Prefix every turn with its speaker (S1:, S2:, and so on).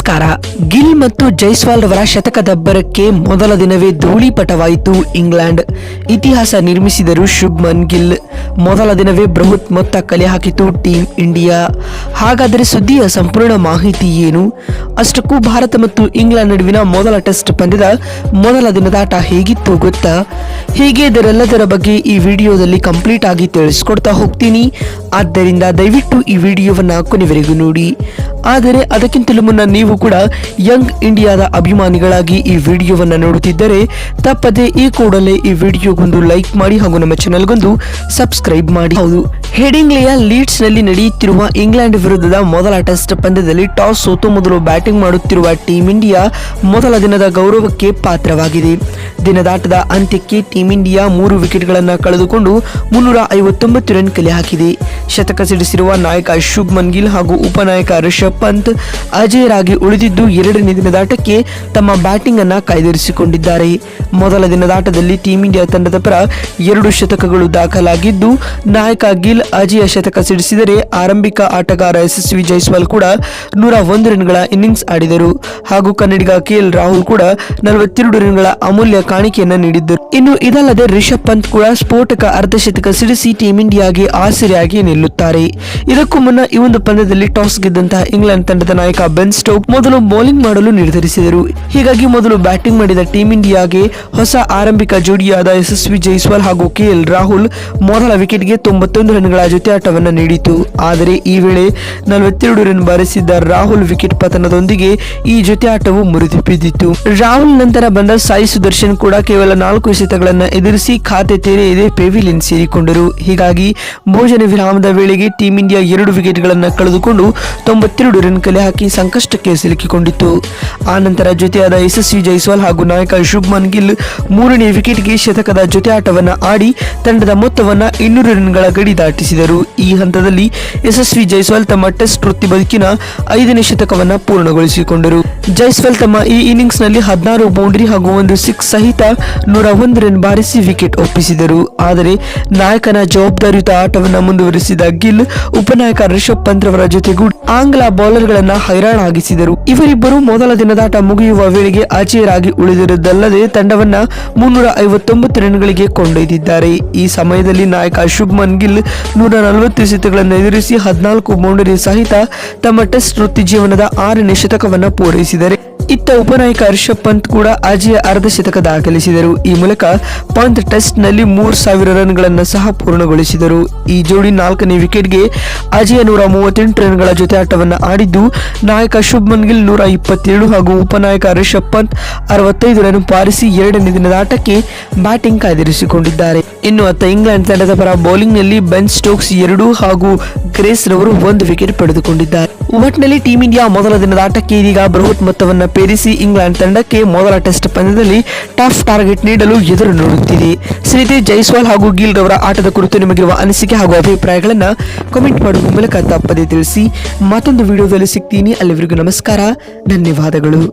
S1: ನಮಸ್ಕಾರ. ಗಿಲ್ ಮತ್ತು ಜೈಸ್ವಾಲ್ ರವರ ಶತಕದಬ್ಬರಕ್ಕೆ ಮೊದಲ ದಿನವೇ ಧೂಳಿಪಟವಾಯಿತು ಇಂಗ್ಲೆಂಡ್. ಇತಿಹಾಸ ನಿರ್ಮಿಸಿದರು ಶುಭ್ಮನ್ ಗಿಲ್. ಮೊದಲ ದಿನವೇ ಬೃಹತ್ ಮೊತ್ತ ಕಲೆ ಹಾಕಿತು ಟೀಂ ಇಂಡಿಯಾ. ಹಾಗಾದರೆ ಸುದ್ದಿಯ ಸಂಪೂರ್ಣ ಮಾಹಿತಿ ಏನು? ಅಷ್ಟಕ್ಕೂ ಭಾರತ ಮತ್ತು ಇಂಗ್ಲೆಂಡ್ ನಡುವಿನ ಮೊದಲ ಟೆಸ್ಟ್ ಪಂದ್ಯದ ಮೊದಲ ದಿನದಾಟ ಹೇಗಿತ್ತು ಗೊತ್ತಾ? ಹೀಗೆ ಇದರೆಲ್ಲದರ ಬಗ್ಗೆ ಈ ವಿಡಿಯೋದಲ್ಲಿ ಕಂಪ್ಲೀಟ್ ಆಗಿ ತಿಳಿಸ್ಕೊಡ್ತಾ ಹೋಗ್ತೀನಿ. ಆದ್ದರಿಂದ ದಯವಿಟ್ಟು ಈ ವಿಡಿಯೋವನ್ನ ಕೊನೆವರೆಗೂ ನೋಡಿ. ಆದರೆ ಅದಕ್ಕಿಂತಲೂ ಮುನ್ನ ನೀವು ಕೂಡ ಯಂಗ್ ಇಂಡಿಯಾದ ಅಭಿಮಾನಿಗಳಾಗಿ ಈ ವಿಡಿಯೋವನ್ನ ನೋಡುತ್ತಿದ್ದರೆ ತಪ್ಪದೆ ಈ ಕೂಡಲೇ ಈ ವಿಡಿಯೋಗೊಂದು ಲೈಕ್ ಮಾಡಿ ಹಾಗೂ ನಮ್ಮ ಚಾನೆಲ್ಗೊಂದು ಸಬ್ಸ್ಕ್ರೈಬ್ ಮಾಡಿ. ಹೌದು, ಹೆಡಿಂಗ್ಲೆಯ ಲೀಡ್ಸ್ ನಲ್ಲಿ ನಡೆಯುತ್ತಿರುವ ಇಂಗ್ಲೆಂಡ್ ವಿರುದ್ಧದ ಮೊದಲ ಟೆಸ್ಟ್ ಪಂದ್ಯದಲ್ಲಿ ಟಾಸ್ ಸೋತು ಮೊದಲು ಬ್ಯಾಟಿಂಗ್ ಮಾಡುತ್ತಿರುವ ಟೀಂ ಇಂಡಿಯಾ ಮೊದಲ ದಿನದ ಗೌರವಕ್ಕೆ ಪಾತ್ರವಾಗಿದೆ. ದಿನದಾಟದ ಅಂತ್ಯಕ್ಕೆ ಟೀಂ ಇಂಡಿಯಾ 3 ವಿಕೆಟ್ಗಳನ್ನು ಕಳೆದುಕೊಂಡು 359 ರನ್ ಕಲೆ ಹಾಕಿದೆ. ಶತಕ ಸಿಡಿಸಿರುವ ನಾಯಕ ಶುಭ್ಮನ್ ಗಿಲ್ ಹಾಗೂ ಉಪನಾಯಕ ರಿಷಬ್ ಪಂತ್ ಅಜೇಯರಾಗಿ ಉಳಿದಿದ್ದು ಎರಡನೇ ದಿನದಾಟಕ್ಕೆ ತಮ್ಮ ಬ್ಯಾಟಿಂಗ್ ಅನ್ನ ಕಾಯ್ದಿರಿಸಿಕೊಂಡಿದ್ದಾರೆ. ಮೊದಲ ದಿನದಾಟದಲ್ಲಿ ಟೀಂ ಇಂಡಿಯಾ ತಂಡದ ಪರ 2 ಶತಕಗಳು ದಾಖಲಾಗಿದ್ದು ನಾಯಕ ಗಿಲ್ ಅಜೇಯ ಶತಕ ಸಿಡಿಸಿದರೆ ಆರಂಭಿಕ ಆಟಗಾರ ಯಶಸ್ವಿ ಜೈಸ್ವಾಲ್ ಕೂಡ 101 ರನ್ಗಳ ಇನ್ನಿಂಗ್ಸ್ ಆಡಿದರು ಹಾಗೂ ಕನ್ನಡಿಗ ಕೆಎಲ್ ರಾಹುಲ್ ಕೂಡ 42 ರನ್ಗಳ ಅಮೂಲ್ಯ ಕಾಣಿಕೆಯನ್ನ ನೀಡಿದ್ದರು. ಇನ್ನು ಇದಲ್ಲದೆ ರಿಷಬ್ ಪಂತ್ ಕೂಡ ಸ್ಫೋಟಕ ಅರ್ಧಶತಕ ಸಿಡಿಸಿ ಟೀಂ ಇಂಡಿಯಾಗೆ ಆಸರೆಯಾಗಿ ನಿಲ್ಲುತ್ತಾರೆ. ಇದಕ್ಕೂ ಮುನ್ನ ಈ ಒಂದು ಪಂದ್ಯದಲ್ಲಿ ಟಾಸ್ ಗೆದ್ದಂತಹ ಇಂಗ್ಲೆಂಡ್ ತಂಡದ ನಾಯಕ ಬೆನ್ ಸ್ಟೋಕ್ ಮೊದಲು ಬೌಲಿಂಗ್ ಮಾಡಲು ನಿರ್ಧರಿಸಿದರು. ಹೀಗಾಗಿ ಮೊದಲು ಬ್ಯಾಟಿಂಗ್ ಮಾಡಿದ ಟೀಂ ಇಂಡಿಯಾಗೆ ಹೊಸ ಆರಂಭಿಕ ಜೋಡಿಯಾದ ಯಶಸ್ವಿ ಜೈಸ್ವಾಲ್ ಹಾಗೂ ಕೆಎಲ್ ರಾಹುಲ್ ಮೊದಲ ವಿಕೆಟ್ಗೆ 91 ರನ್ಗಳ ಜೊತೆ ಆಟವನ್ನು ನೀಡಿತು. ಆದರೆ ಈ ವೇಳೆ 42 ರನ್ ಬಾರಿಸಿದ್ದ ರಾಹುಲ್ ವಿಕೆಟ್ ಪತನದೊಂದಿಗೆ ಈ ಜೊತೆ ಆಟವು ಮುರಿದು ಬಿದ್ದಿತ್ತು. ರಾಹುಲ್ ನಂತರ ಬಂದ ಸಾಯಿ ಸುದರ್ಶನ್ ಕೂಡ ಕೇವಲ 4 ಎಸೆತಗಳನ್ನು ಎದುರಿಸಿ ಖಾತೆ ತೆರೆಯದೆ ಪೆವಿಲಿಯನ್ ಸೇರಿಕೊಂಡರು. ಹೀಗಾಗಿ ಭೋಜನ ವಿರಾಮದ ವೇಳೆಗೆ ಟೀಂ ಇಂಡಿಯಾ 2 ವಿಕೆಟ್ಗಳನ್ನು ಕಳೆದುಕೊಂಡು 92 ರನ್ ಕಲೆ ಹಾಕಿ ಸಂಕಷ್ಟಕ್ಕೆ ಸಿಲುಕಿಕೊಂಡಿತ್ತು. ಆ ನಂತರ ಜೊತೆಯಾದ ಯಶಸ್ವಿ ಜೈಸ್ವಾಲ್ ಹಾಗೂ ನಾಯಕ ಶುಭ್ಮನ್ ಗಿಲ್ 3ನೇ ವಿಕೆಟ್ಗೆ ಶತಕದ ಜೊತೆ ಆಟವನ್ನು ಆಡಿ ತಂಡದ ಮೊತ್ತವನ್ನ 200 ರನ್ಗಳ ಗಡಿ ದಾಟಿಸಿದರು. ಈ ಹಂತದಲ್ಲಿ ಯಶಸ್ವಿ ಜೈಸ್ವಾಲ್ ತಮ್ಮ ಟೆಸ್ಟ್ ವೃತ್ತಿ ಬದುಕಿನ 5ನೇ ಶತಕವನ್ನ ಪೂರ್ಣಗೊಳಿಸಿಕೊಂಡರು. ಜೈಸ್ವಾಲ್ ತಮ್ಮ ಈ ಇನ್ನಿಂಗ್ಸ್ ನಲ್ಲಿ 16 ಬೌಂಡರಿ ಹಾಗೂ 1 ಸಿಕ್ಸ್ ಸಹಿತ 101 ರನ್ ಬಾರಿಸಿ ವಿಕೆಟ್ ಒಪ್ಪಿಸಿದರು. ಆದರೆ ನಾಯಕನ ಜವಾಬ್ದಾರಿಯುತ ಆಟವನ್ನ ಮುಂದುವರಿಸಿದ ಗಿಲ್ ಉಪನಾಯಕ ರಿಷಬ್ ಪಂತ್ ರವರ ಜೊತೆಗೂಡಿ ಆಂಗ್ಲ ಬೌಲರ್ಗಳನ್ನ ಹೈರಾಣಾಗಿಸಿದರು. ಇವರಿಬ್ಬರು ಮೊದಲ ದಿನದಾಟ ಮುಗಿಯುವ ವೇಳೆಗೆ ಅಜೇಯರಾಗಿ ಉಳಿದಿರುವುದಲ್ಲದೆ ತಂಡವನ್ನ 359 ರನ್ಗಳಿಗೆ ಕೊಂಡೊಯ್ದಿದ್ದಾರೆ. ಈ ಸಮಯದಲ್ಲಿ ನಾಯಕ ಶುಭ್ಮನ್ ಗಿಲ್ 140 ಎಸೆತಗಳನ್ನು ಎದುರಿಸಿ 14 ಬೌಂಡರಿ ಸಹಿತ ತಮ್ಮ ಟೆಸ್ಟ್ ವೃತ್ತಿ ಜೀವನದ 6ನೇ ಶತಕವನ್ನು ಪೂರೈಸಿದ್ದಾರೆ. ಇತ್ತ ಉಪನಾಯಕ ರಿಷಬ್ ಪಂತ್ ಕೂಡ ಅಜೇಯ ಅರ್ಧಶತಕ ದಾಖಲಿಸಿದರು. ಈ ಮೂಲಕ ಪಂತ್ ಟೆಸ್ಟ್ ನಲ್ಲಿ 3000 ರನ್ಗಳನ್ನು ಸಹ ಪೂರ್ಣಗೊಳಿಸಿದರು. ಈ ಜೋಡಿ 4ನೇ ವಿಕೆಟ್ಗೆ ಅಜೇಯ 138 ರನ್ಗಳ ಜೊತೆ ಆಟವನ್ನು ಆಡಿದ್ದು ನಾಯಕ ಶುಭ್ಮನ್ ಗಿಲ್ 127 ಹಾಗೂ ಉಪನಾಯಕ ರಿಷಬ್ ಪಂತ್ 65 ರನ್ ಬಾರಿಸಿ 2ನೇ ದಿನದ ಆಟಕ್ಕೆ ಬ್ಯಾಟಿಂಗ್ ಕಾಯ್ದಿರಿಸಿಕೊಂಡಿದ್ದಾರೆ. ಇನ್ನು ಅತ್ತ ಇಂಗ್ಲೆಂಡ್ ತಂಡದ ಪರ ಬೌಲಿಂಗ್ ನಲ್ಲಿ ಬೆನ್ ಸ್ಟೋಕ್ಸ್ 2 ಹಾಗೂ ಗ್ರೇಸ್ ರವರು 1 ವಿಕೆಟ್ ಪಡೆದುಕೊಂಡಿದ್ದಾರೆ. ಒಟ್ಟಿನಲ್ಲಿ ಟೀಂ ಇಂಡಿಯಾ ಮೊದಲ ದಿನದ ಆಟಕ್ಕೆ ಇದೀಗ ಬೃಹತ್ ಮೊತ್ತವನ್ನು ಪೇರಿಸಿ ಇಂಗ್ಲೆಂಡ್ ತಂಡಕ್ಕೆ ಮೊದಲ ಟೆಸ್ಟ್ ಪಂದ್ಯದಲ್ಲಿ ಟಫ್ ಟಾರ್ಗೆಟ್ ನೀಡಲು ಎದುರು ನೋಡುತ್ತಿದೆ. ಸ್ನೇಹಿತರೆ, ಜೈಸ್ವಾಲ್ ಹಾಗೂ ಗಿಲ್ ರವರ ಆಟದ ಕುರಿತು ನಿಮಗಿರುವ ಅನಿಸಿಕೆ ಹಾಗೂ ಅಭಿಪ್ರಾಯಗಳನ್ನ ಕಮೆಂಟ್ ಮಾಡುವ ಮೂಲಕ ತಪ್ಪದೇ ತಿಳಿಸಿ. ಮತ್ತೊಂದು ವಿಡಿಯೋದಲ್ಲಿ ಸಿಗ್ತೀನಿ. ಅಲ್ಲಿವರೆಗೂ ನಮಸ್ಕಾರ, ಧನ್ಯವಾದಗಳು.